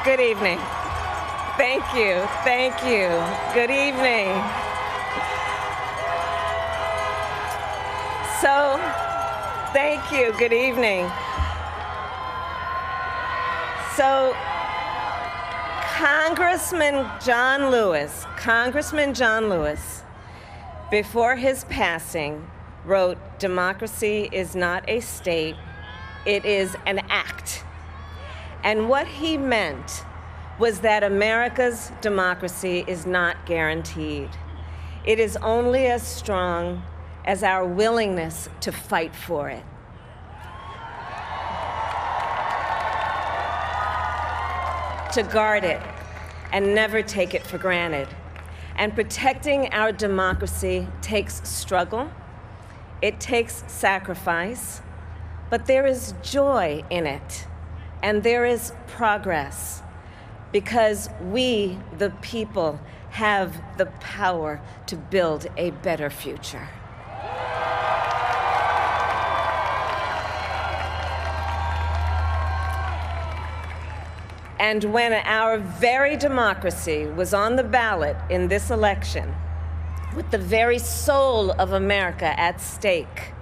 Good evening. Thank you. Thank you. Good evening. So, thank you. Good evening. So, Congressman John Lewis, before his passing, wrote, "Democracy is not a state, it is an act." And what he meant was that America's democracy is not guaranteed. It is only as strong as our willingness to fight for it. To guard it and never take it for granted. And protecting our democracy takes struggle, it takes sacrifice, but there is joy in it, and there is progress, because we, the people, have the power to build a better future. And when our very democracy was on the ballot in this election, with the very soul of America at stake,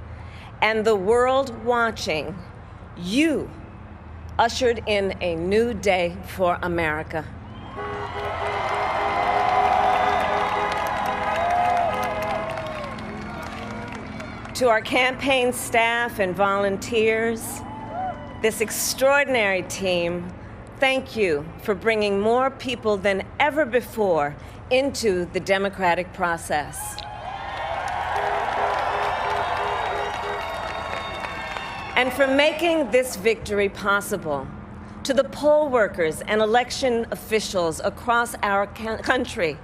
and the world watching, you ushered in a new day for America. To our campaign staff and volunteers, this extraordinary team, thank you for bringing more people than ever before into the democratic process. And for making this victory possible. To the poll workers and election officials across our country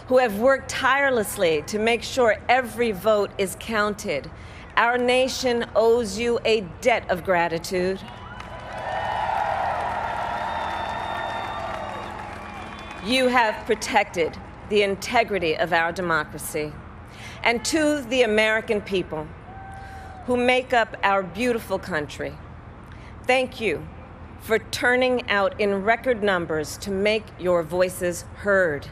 who have worked tirelessly to make sure every vote is counted, our nation owes you a debt of gratitude. You have protected the integrity of our democracy. And to the American people who make up our beautiful country, thank you for turning out in record numbers to make your voices heard.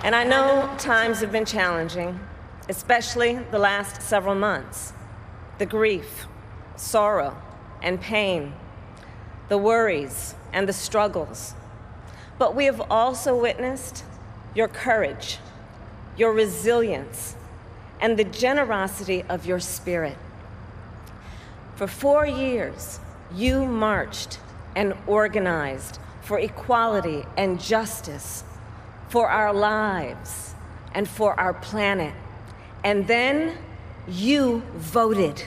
And I know times have been challenging, especially the last several months. The grief, sorrow, and pain, the worries and the struggles. But we have also witnessed your courage, your resilience, and the generosity of your spirit. For 4 years, you marched and organized for equality and justice, for our lives and for our planet. And then you voted.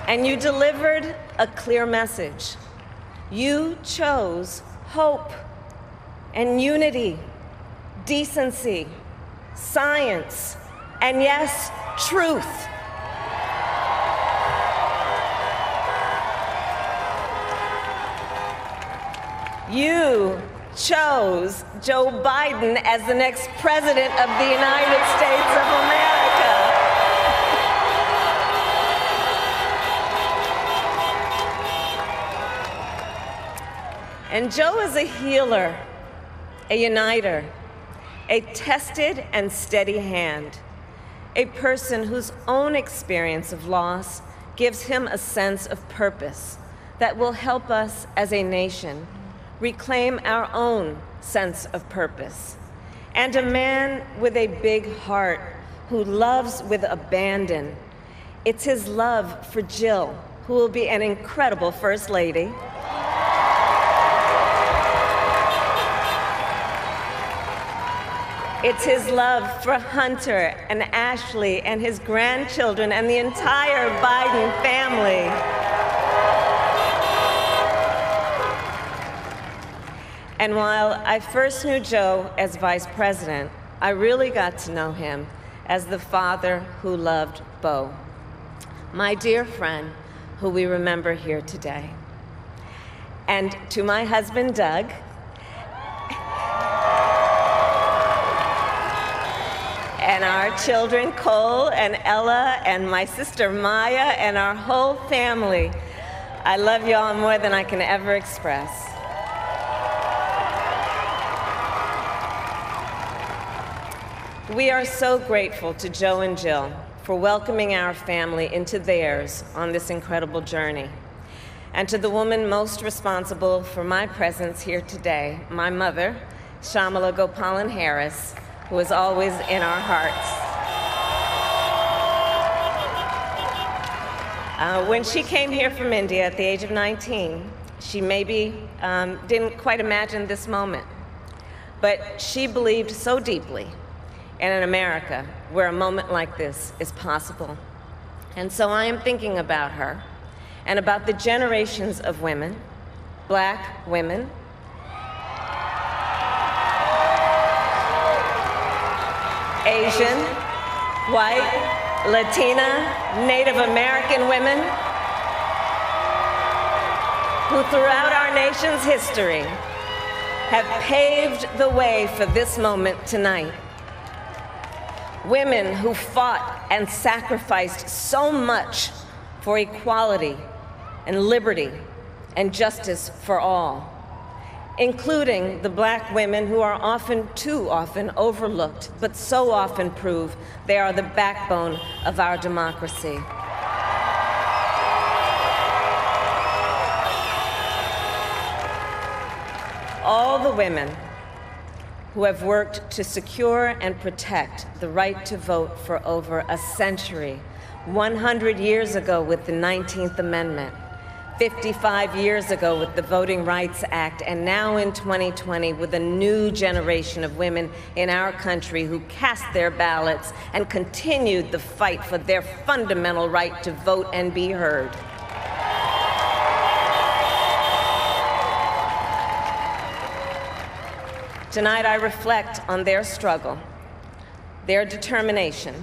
And you delivered a clear message. You chose hope and unity, decency, science, and yes, truth. You chose Joe Biden as the next president of the United States of America. And Joe is a healer, a uniter, a tested and steady hand, a person whose own experience of loss gives him a sense of purpose that will help us as a nation reclaim our own sense of purpose. And a man with a big heart who loves with abandon. It's his love for Jill, who will be an incredible First Lady. It's his love for Hunter and Ashley and his grandchildren and the entire Biden family. And while I first knew Joe as vice president, I really got to know him as the father who loved Bo, my dear friend who we remember here today. And to my husband, Doug, and our children, Cole and Ella, and my sister Maya, and our whole family. I love y'all more than I can ever express. We are so grateful to Joe and Jill for welcoming our family into theirs on this incredible journey. And to the woman most responsible for my presence here today, my mother, Kamala Devi Harris, who is always in our hearts. When she came here from India at the age of 19, she maybe didn't quite imagine this moment, but she believed so deeply in an America where a moment like this is possible. And so I am thinking about her and about the generations of women, Black women, Asian, white, Latina, Native American women who throughout our nation's history have paved the way for this moment tonight. Women who fought and sacrificed so much for equality and liberty and justice for all, including the Black women who are often, too often, overlooked, but so often prove they are the backbone of our democracy. All the women who have worked to secure and protect the right to vote for over a century, 100 years ago with the 19th Amendment, 55 years ago with the Voting Rights Act, and now in 2020 with a new generation of women in our country who cast their ballots and continued the fight for their fundamental right to vote and be heard. Tonight I reflect on their struggle, their determination,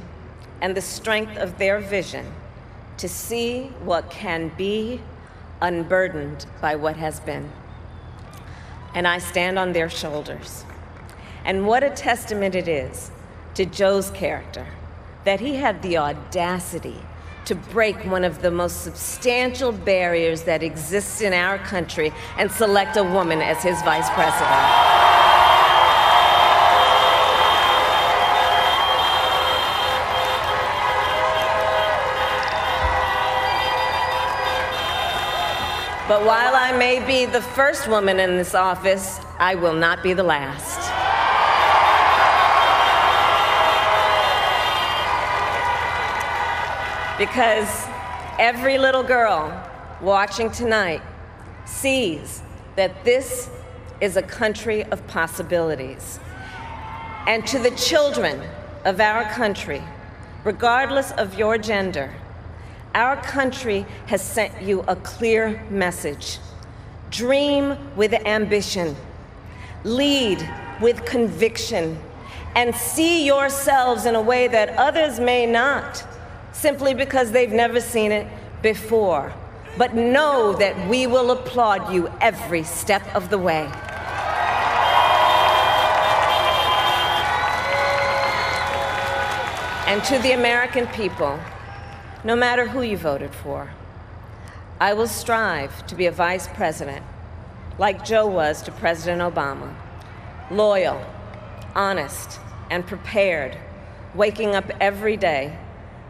and the strength of their vision to see what can be unburdened by what has been. And I stand on their shoulders. And what a testament it is to Joe's character that he had the audacity to break one of the most substantial barriers that exists in our country and select a woman as his vice president. But while I may be the first woman in this office, I will not be the last. Because every little girl watching tonight sees that this is a country of possibilities. And to the children of our country, regardless of your gender, our country has sent you a clear message. Dream with ambition, lead with conviction, and see yourselves in a way that others may not, simply because they've never seen it before. But know that we will applaud you every step of the way. And to the American people, no matter who you voted for, I will strive to be a vice president, like Joe was to President Obama, loyal, honest, and prepared, waking up every day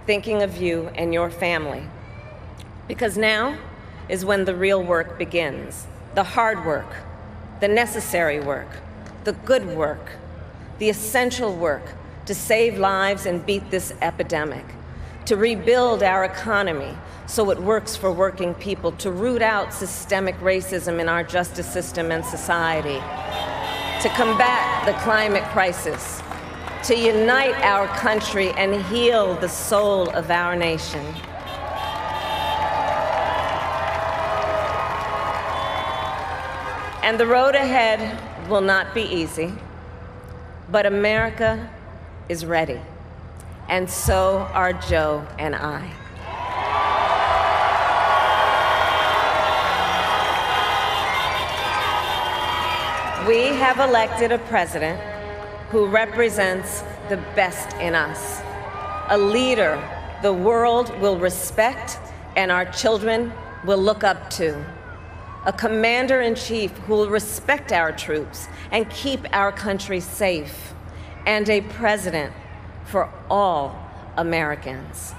thinking of you and your family. Because now is when the real work begins, the hard work, the necessary work, the good work, the essential work to save lives and beat this epidemic, to rebuild our economy so it works for working people, to root out systemic racism in our justice system and society, to combat the climate crisis, to unite our country and heal the soul of our nation. And the road ahead will not be easy, but America is ready. And so are Joe and I. We have elected a president who represents the best in us, a leader the world will respect and our children will look up to, a commander-in-chief who will respect our troops and keep our country safe, and a president for all Americans.